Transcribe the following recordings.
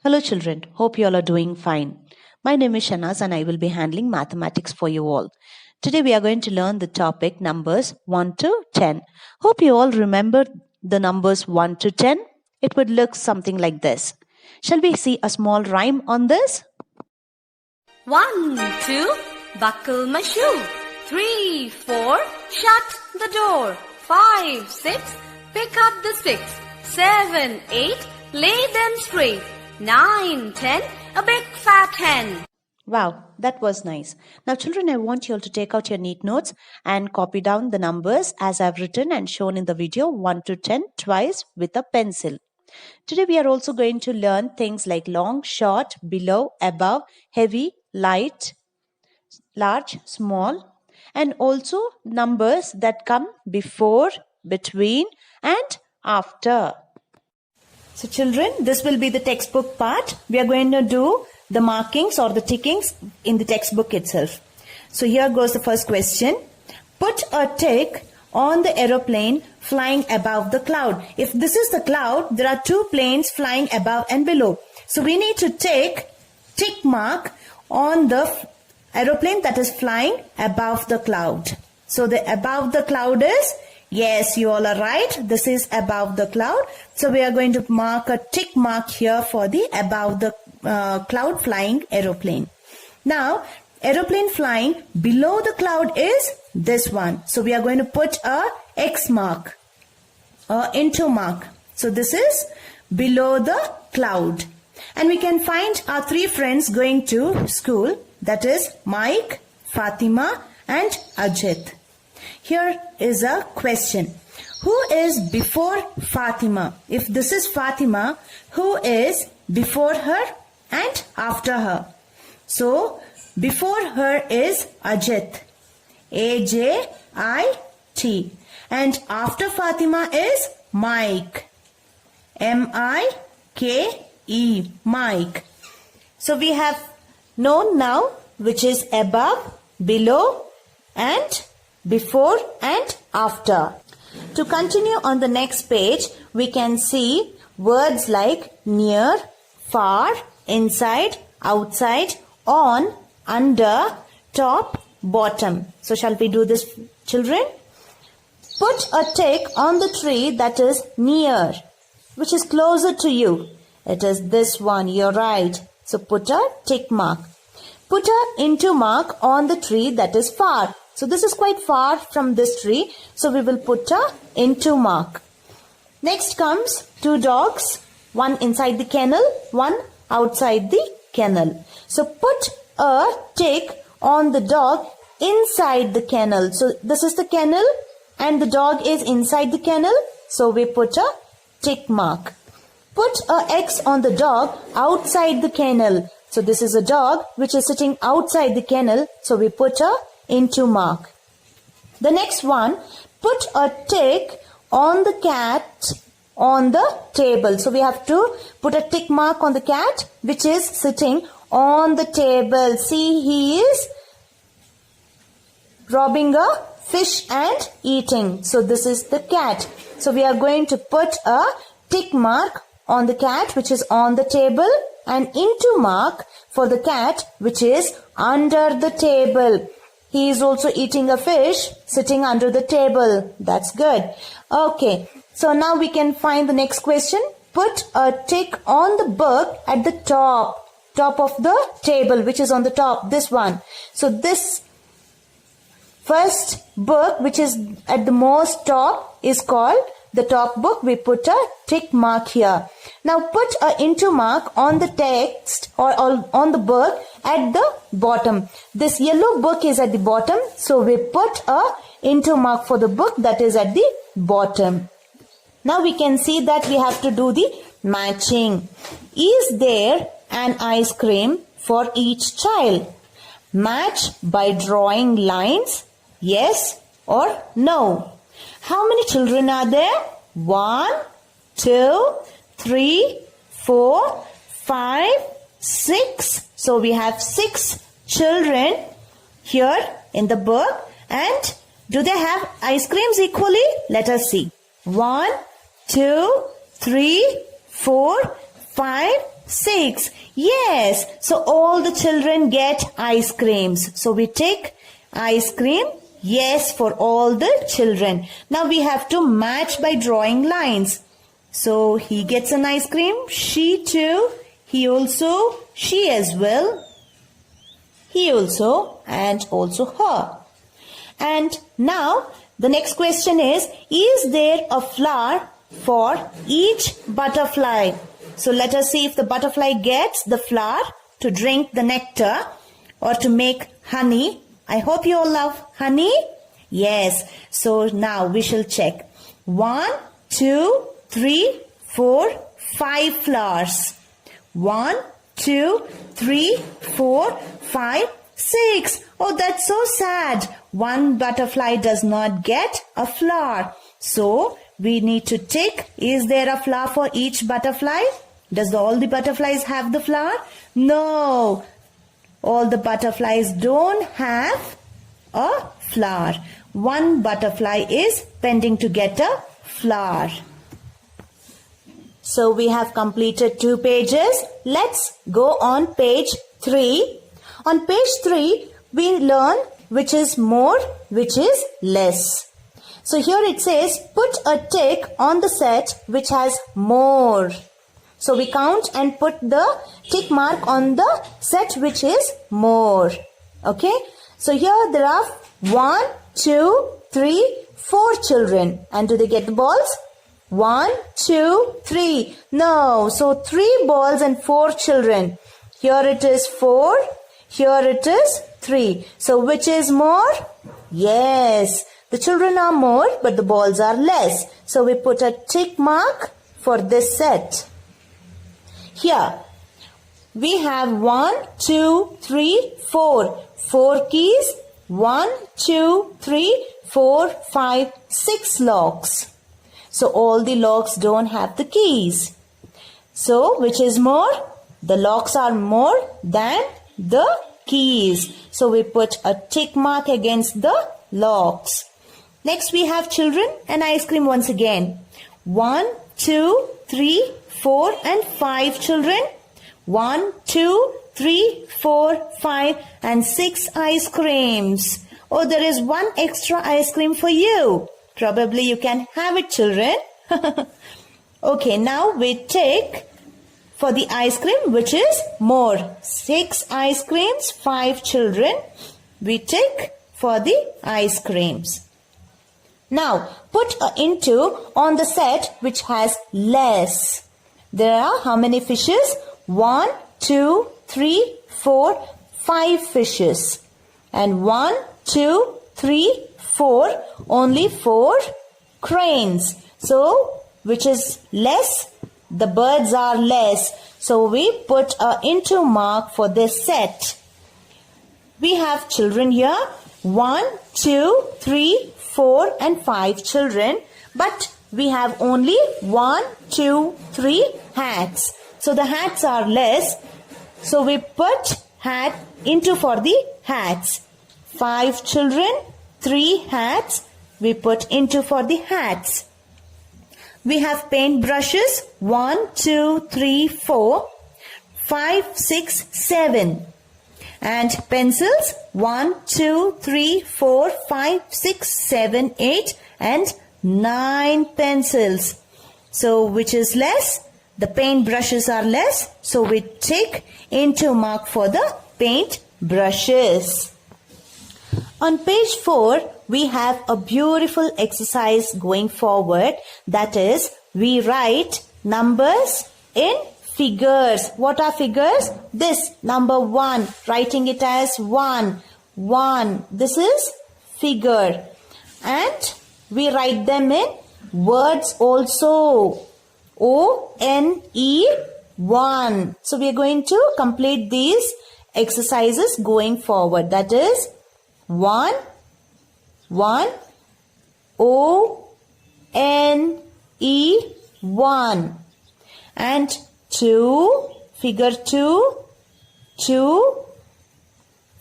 Hello children, hope you all are doing fine. My name is Shanaz and I will be handling mathematics for you all. Today we are going to learn the topic numbers 1 to 10. Hope you all remember the numbers 1 to 10. It would look something like this. Shall we see a small rhyme on this? 1, 2, buckle my shoe. 3, 4, shut the door. 5, 6, pick up the sticks. 7, 8, lay them straight. 9, 10, a big fat hen. Wow, that was nice. Now children, I want you all to take out your neat notes and copy down the numbers as I've written and shown in the video 1 to 10 twice with a pencil. Today we are also going to learn things like long, short, below, above, heavy, light, large, small, and also numbers that come before, between, and after. So children, this will be the textbook part. We are going to do the markings or the tickings in the textbook itself. So here goes the first question. Put a tick on the aeroplane flying above the cloud. If this is the cloud, there are two planes flying above and below. So we need to tick mark on the aeroplane that is flying above the cloud. So the above the cloud is, yes, you all are right. This is above the cloud. So we are going to mark a tick mark here for the above the cloud flying aeroplane. Now, aeroplane flying below the cloud is this one. So we are going to put a X mark, into mark. So this is below the cloud. And we can find our three friends going to school. That is Mike, Fatima and Ajit. Here is a question. Who is before Fatima? If this is Fatima, who is before her and after her? So, before her is Ajit. A-J-I-T. And after Fatima is Mike. M-I-K-E. Mike. So, we have known now which is above, below and before and after. To continue on the next page, we can see words like near, far, inside, outside, on, under, top, bottom. So shall we do this, children? Put a tick on the tree that is near, which is closer to you. It is this one, you're right. So put a tick mark. Put a into mark on the tree that is far. So this is quite far from this tree. So we will put a into mark. Next comes two dogs. One inside the kennel, one outside the kennel. So put a tick on the dog inside the kennel. So this is the kennel and the dog is inside the kennel. So we put a tick mark. Put a X on the dog outside the kennel. So this is a dog which is sitting outside the kennel. So we put a into mark. The next one, put a tick on the cat on the table. So we have to put a tick mark on the cat which is sitting on the table. See, he is robbing a fish and eating. So this is the cat. So we are going to put a tick mark on the cat which is on the table and into mark for the cat which is under the table. He is also eating a fish sitting under the table. That's good. Okay. So now we can find the next question. Put a tick on the book at the top of the table, which is on the top, this one. So this first book, which is at the most top, is called the top book. We put a tick mark here. Now put a into mark on the text or on the book at the bottom. This yellow book is at the bottom. So we put a into mark for the book that is at the bottom. Now we can see that we have to do the matching. Is there an ice cream for each child? Match by drawing lines. Yes or no. How many children are there? 1, 2, 3, 4, 5, 6. So we have 6 children here in the book. And do they have ice creams equally? Let us see. 1, 2, 3, 4, 5, 6. Yes. So all the children get ice creams. So we take ice cream. Yes, for all the children. Now we have to match by drawing lines. So he gets an ice cream. She too. He also. She as well. He also. And also her. And now the next question is there a flower for each butterfly? So let us see if the butterfly gets the flower to drink the nectar or to make honey. I hope you all love honey. Yes. So now we shall check. 1, 2, 3, 4, 5 flowers. 1, 2, 3, 4, 5, 6. Oh, that's so sad. One butterfly does not get a flower. So we need to tick. Is there a flower for each butterfly? Does all the butterflies have the flower? No. All the butterflies don't have a flower. One butterfly is pending to get a flower. So we have completed 2 pages. Let's go on page 3. On page 3, we learn which is more, which is less. So here it says, put a tick on the set which has more. So we count and put the tick mark on the set which is more. Okay. So here there are 1, 2, 3, 4 children. And do they get the balls? 1, 2, 3. No. So 3 balls and 4 children. Here it is 4. Here it is 3. So which is more? Yes. The children are more, but the balls are less. So we put a tick mark for this set. Here we have 1, 2, 3, 4. 4 keys. 1, 2, 3, 4, 5, 6 locks. So all the locks don't have the keys. So which is more? The locks are more than the keys. So we put a tick mark against the locks. Next we have children and ice cream once again. 1, 2, 3, 4 and 5 children. 1, 2, 3, 4, 5 and 6 ice creams. Oh, there is 1 extra ice cream for you. Probably you can have it, children. Okay, now we take for the ice cream which is more. 6 ice creams, 5 children. We take for the ice creams. Now put a into on the set which has less. There are how many fishes? 1, 2, 3, 4, 5 fishes. And 1, 2, 3, 4, only 4 cranes. So which is less? The birds are less. So we put a into mark for this set. We have children here. 1, 2, 3, 4 and 5 children. But we have only 1, 2, 3 hats. So the hats are less. So we put hat into for the hats. 5 children, 3 hats. We put into for the hats. We have paint brushes. 1, 2, 3, 4, 5, 6, 7. And pencils. 1, 2, 3, 4, 5, 6, 7, 8 and 9 pencils. So which is less? The paint brushes are less. So we take into mark for the paint brushes. On page 4, we have a beautiful exercise going forward. That is, we write numbers in figures. What are figures? This number 1, writing it as 1. 1. This is figure. And we write them in words also. O-N-E 1. So we are going to complete these exercises going forward. That is 1, 1, O-N-E 1. And 2, figure 2, 2,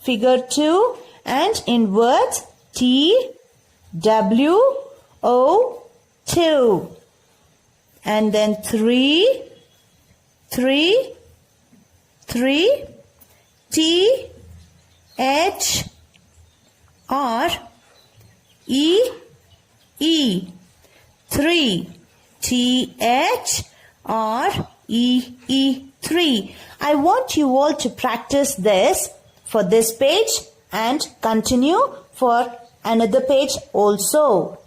figure 2. And in words, T-W-O 2. And then 3, 3, 3, T, H, R, E, E. 3, T, H, R, E, E, 3. I want you all to practice this for this page and continue for another page also.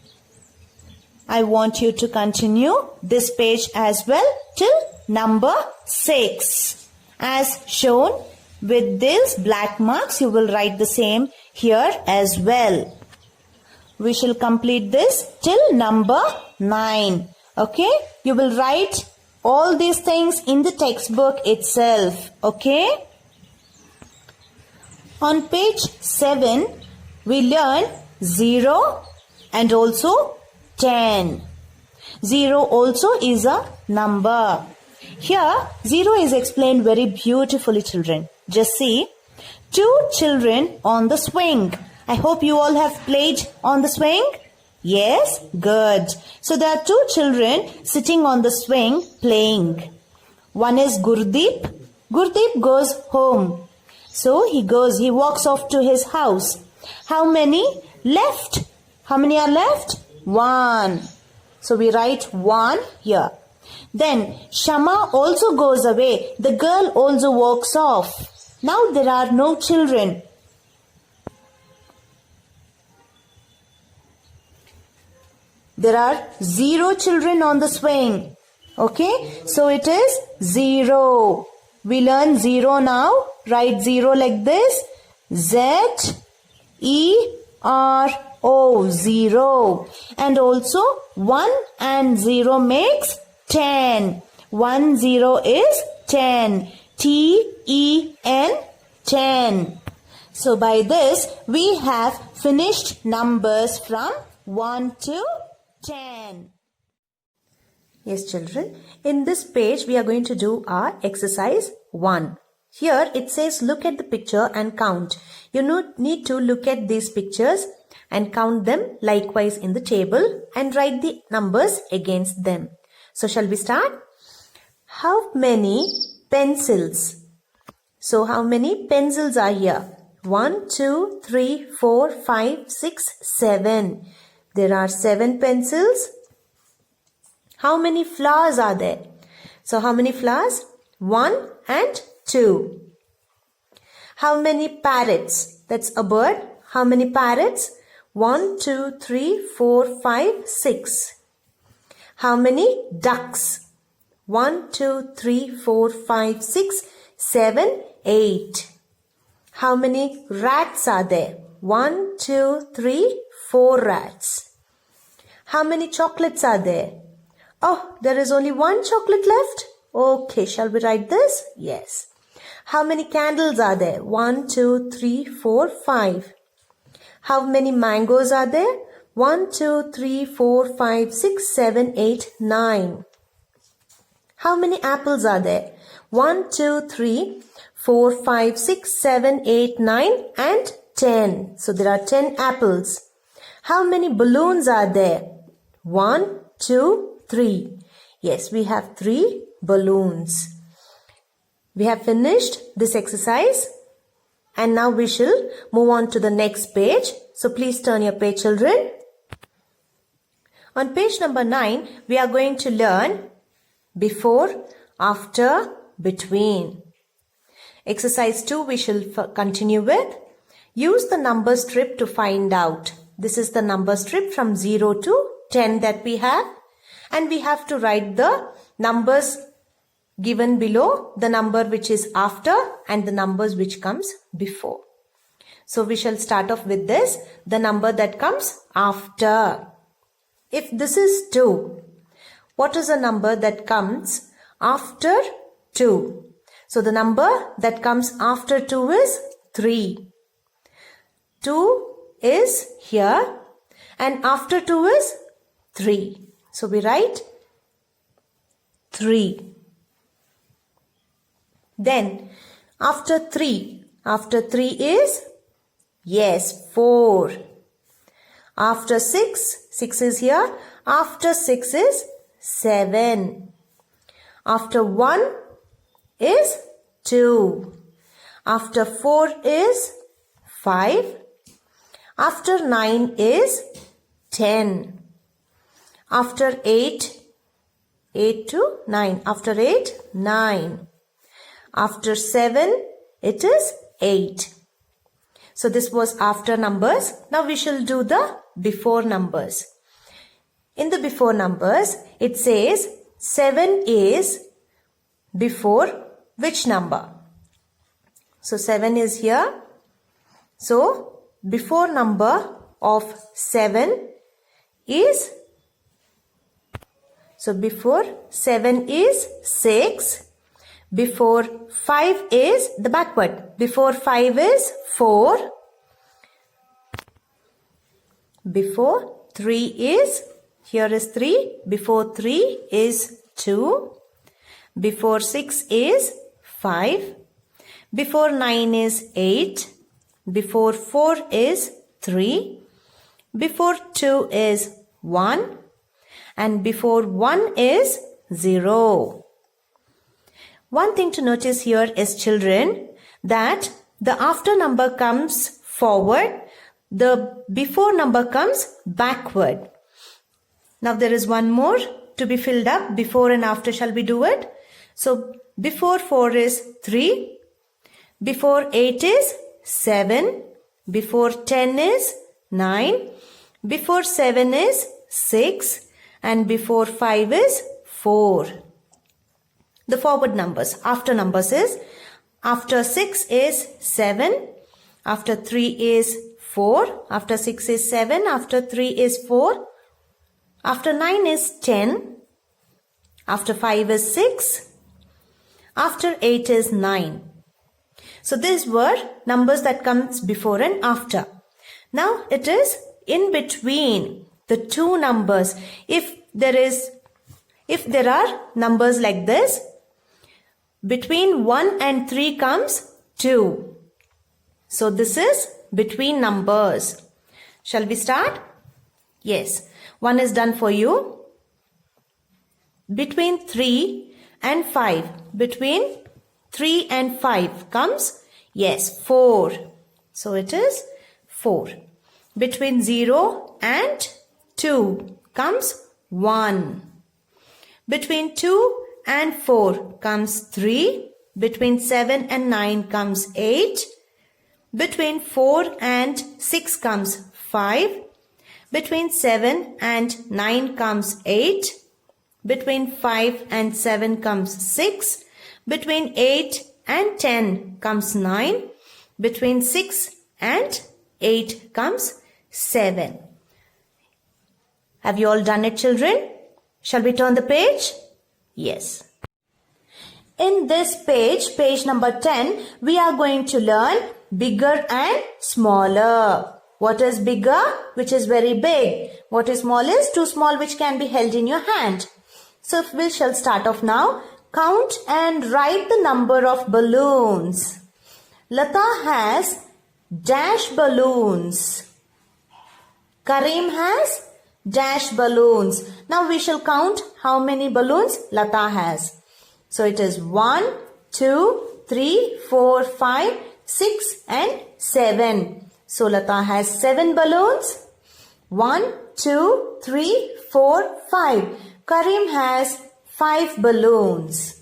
I want you to continue this page as well till number 6. As shown with these black marks, you will write the same here as well. We shall complete this till number 9. Okay? You will write all these things in the textbook itself. Okay? On page 7, we learn 0 and also 10. 0 also is a number. Here, 0 is explained very beautifully, children. Just see. 2 children on the swing. I hope you all have played on the swing. Yes? Good. So there are 2 children sitting on the swing playing. One is Gurdeep. Gurdeep goes home. So he walks off to his house. How many left? How many are left? 1. So we write 1 here. Then Shama also goes away. The girl also walks off. Now there are no children. There are 0 children on the swing. Okay, so it is 0. We learn 0 now. Write 0 like this. Z-E-R-O, 0. And also 1 and 0 makes 10. 1 0 is 10. T-E-N, 10. So by this, we have finished numbers from 1 to 10. Yes, children. In this page, we are going to do our exercise 1. Here, it says look at the picture and count. You need to look at these pictures and count them likewise in the table and write the numbers against them. So, shall we start? How many pencils? So, how many pencils are here? 1, 2, 3, 4, 5, 6, 7. There are 7 pencils. How many flowers are there? So, how many flowers? 1 and 2. How many parrots? That's a bird. How many parrots? 1, 2, 3, 4, 5, 6. How many ducks? 1, 2, 3, 4, 5, 6, 7, 8. How many rats are there? 1, 2, 3, 4 rats. How many chocolates are there? Oh, there is only 1 chocolate left. Okay, shall we write this? Yes. How many candles are there? 1, 2, 3, 4, 5. How many mangoes are there? 1, 2, 3, 4, 5, 6, 7, 8, 9. How many apples are there? 1, 2, 3, 4, 5, 6, 7, 8, 9 and 10. So there are 10 apples. How many balloons are there? 1, 2, 3. Yes, we have 3 balloons. We have finished this exercise and now we shall move on to the next page. So please turn your page, children. On page number 9, we are going to learn before, after, between. Exercise 2 we shall continue with. Use the number strip to find out. This is the number strip from 0 to 10 that we have. And we have to write the numbers given below, the number which is after and the numbers which comes before. So we shall start off with this, the number that comes after. If this is 2, what is the number that comes after 2? So the number that comes after 2 is 3. 2 is here and after 2 is 3. So we write 3. Then after 3 is, yes, 4. After 6 is here. After 6 is 7. After 1 is 2. After 4 is 5. After 9 is 10. After 8 to 9. After 8, 9. After 7, it is 8. So this was after numbers. Now we shall do the before numbers. In the before numbers, it says 7 is before which number? So 7 is here. So before number of 7 is, so before 7 is 6. Before 5 is the backward. Before 5 is 4. Before 3 is, here is 3. Before 3 is 2. Before 6 is 5. Before 9 is 8. Before 4 is 3. Before 2 is 1. And before 1 is 0. One thing to notice here is, children, that the after number comes forward, the before number comes backward. Now there is one more to be filled up. Before and after, shall we do it? So before 4 is 3. Before 8 is 7. Before 10 is 9. Before 7 is 6. And before 5 is 4. The forward numbers, after numbers is, after 6 is 7, after 3 is 4, after 6 is 7, after 3 is 4, after 9 is 10, after 5 is 6, after 8 is 9. So these were numbers that comes before and after. Now it is in between the two numbers. If there are numbers like this, between 1 and 3 comes 2. So this is between numbers. Shall we start? Yes. One is done for you. Between 3 and 5. Between 3 and 5 comes, yes, 4. So it is 4. Between 0 and 2 comes 1. Between 2 and 4 comes 3. Between 7 and 9 comes 8. Between 4 and 6 comes 5. Between 7 and 9 comes 8. Between 5 and 7 comes 6. Between 8 and 10 comes 9. Between 6 and 8 comes 7. Have you all done it, children? Shall we turn the page? Yes. In this page, page number 10, we are going to learn bigger and smaller. What is bigger? Which is very big. What is small is too small, which can be held in your hand. So we shall start off now. Count and write the number of balloons. Lata has dash balloons. Karim has dash balloons. Now we shall count how many balloons Lata has. So it is 1, 2, 3, 4, 5, 6 and 7. So Lata has 7 balloons. 1, 2, 3, 4, 5. Karim has 5 balloons.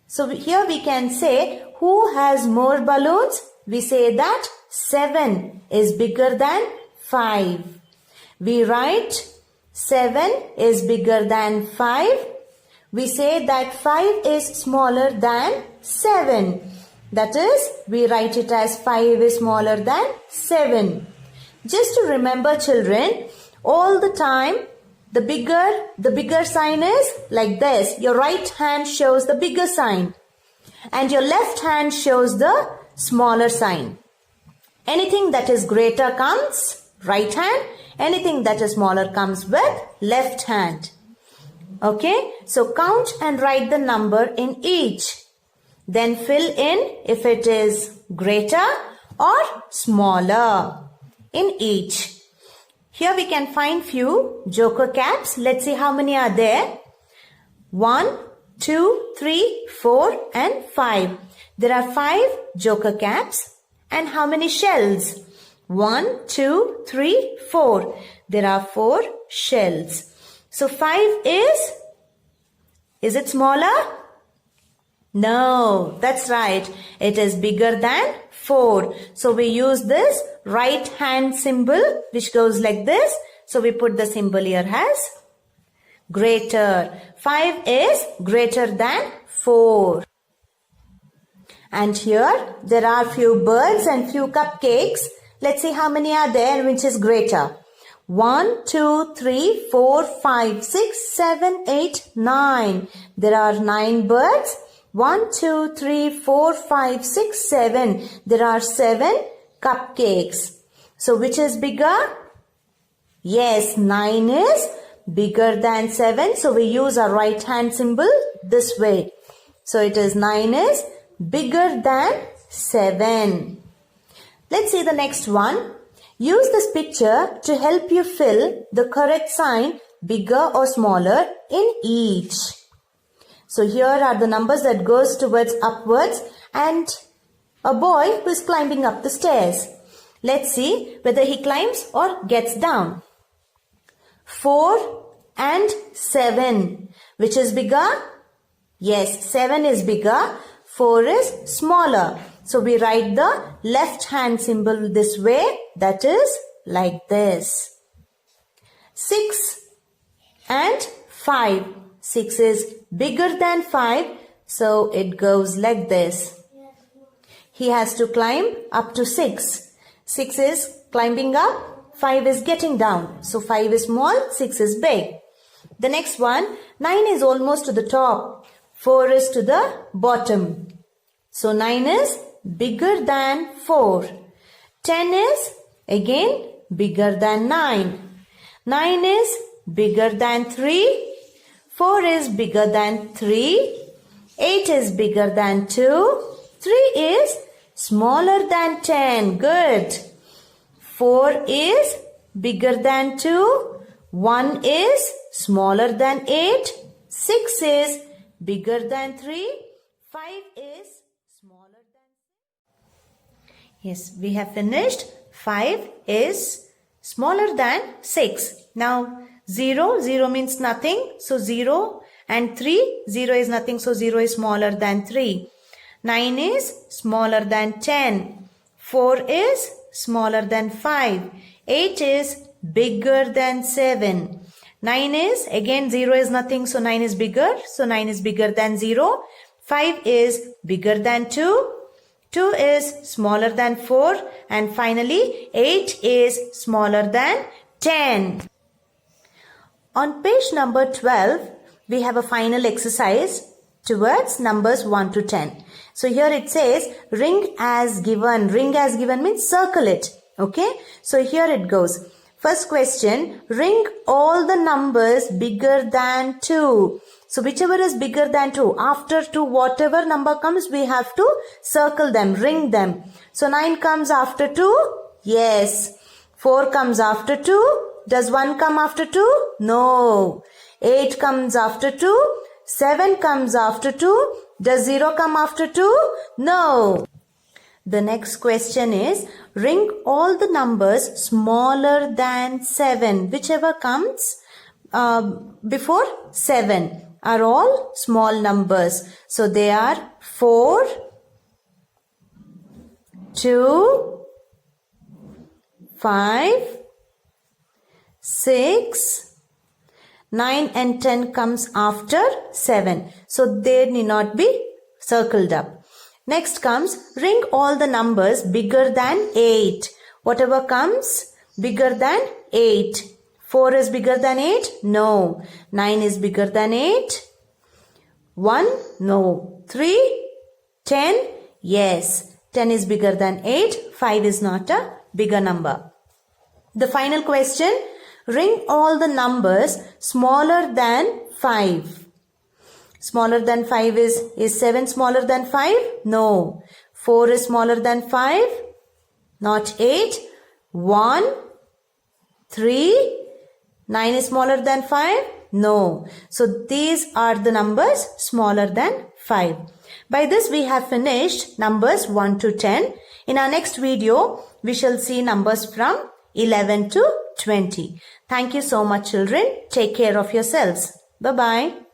So here we can say who has more balloons? We say that 7 is bigger than 5. We write 7 is bigger than 5. We say that 5 is smaller than 7. That is, we write it as 5 is smaller than 7. Just to remember, children, all the time the bigger sign is like this. Your right hand shows the bigger sign and your left hand shows the smaller sign. Anything that is greater comes right hand. Anything that is smaller comes with left hand. Okay, so count and write the number in each. Then fill in if it is greater or smaller in each. Here we can find few joker caps. Let's see how many are there. 1, 2, 3, 4 and 5. There are 5 joker caps. And how many shells? 1, 2, 3, 4. There are 4 shells. So 5 is it smaller? No, that's right. It is bigger than 4. So we use this right hand symbol which goes like this. So we put the symbol here as greater. 5 is greater than 4. And here there are few birds and few cupcakes. Let's see how many are there which is greater. 1, 2, 3, 4, 5, 6, 7, 8, 9. There are 9 birds. 1, 2, 3, 4, 5, 6, 7. There are 7 cupcakes. So which is bigger? Yes, 9 is bigger than 7. So we use our right hand symbol this way. So it is 9 is bigger than 7. Let's see the next one. Use this picture to help you fill the correct sign bigger or smaller in each. So here are the numbers that goes towards upwards and a boy who is climbing up the stairs. Let's see whether he climbs or gets down. 4 and 7. Which is bigger? Yes, 7 is bigger. 4 is smaller. So we write the left hand symbol this way. That is like this. 6 and 5. 6 is bigger than 5. So it goes like this. He has to climb up to 6. 6 is climbing up. 5 is getting down. So 5 is small. 6 is big. The next one. 9 is almost to the top. 4 is to the bottom. So 9 is bigger than 4. 10 is again bigger than 9. 9 is bigger than 3. 4 is bigger than 3. 8 is bigger than 2. 3 is smaller than 10. Good. 4 is bigger than 2. 1 is smaller than 8. 6 is bigger than 3. 5 is smaller than 6. Yes, we have finished. 5 is smaller than 6. Now 0 means nothing. So 0 and 3. 0 is nothing. So 0 is smaller than 3. 9 is smaller than 10. 4 is smaller than 5. 8 is bigger than 7. 9 is again 0 is nothing. So 9 is bigger. So 9 is bigger than 0. 5 is bigger than 2. 2 is smaller than 4. And finally 8 is smaller than 10. On page number 12, we have a final exercise towards numbers 1 to 10. So here it says ring as given. Ring as given means circle it. Okay. So here it goes. First question, ring all the numbers bigger than 2. So whichever is bigger than 2, after 2, whatever number comes, we have to circle them, ring them. So 9 comes after 2. Yes. 4 comes after 2. Does 1 come after 2? No. 8 comes after 2. 7 comes after 2. Does 0 come after 2? No. The next question is, ring all the numbers smaller than 7. Whichever comes before 7 are all small numbers. So they are 4, 2, 5, 6, 9 and 10 comes after 7. So they need not be circled up. Next comes ring all the numbers bigger than 8. Whatever comes bigger than 8. 4 is bigger than 8? No. 9 is bigger than 8? 1? No. 3? 10? Yes. 10 is bigger than 8. 5 is not a bigger number. The final question, ring all the numbers smaller than 5. Smaller than 5 is 7 smaller than 5? No. 4 is smaller than 5? Not 8. 1, 3, 9 is smaller than 5? No. So these are the numbers smaller than 5. By this we have finished numbers 1 to 10. In our next video, we shall see numbers from 11 to 20. Thank you so much, children. Take care of yourselves. Bye-bye.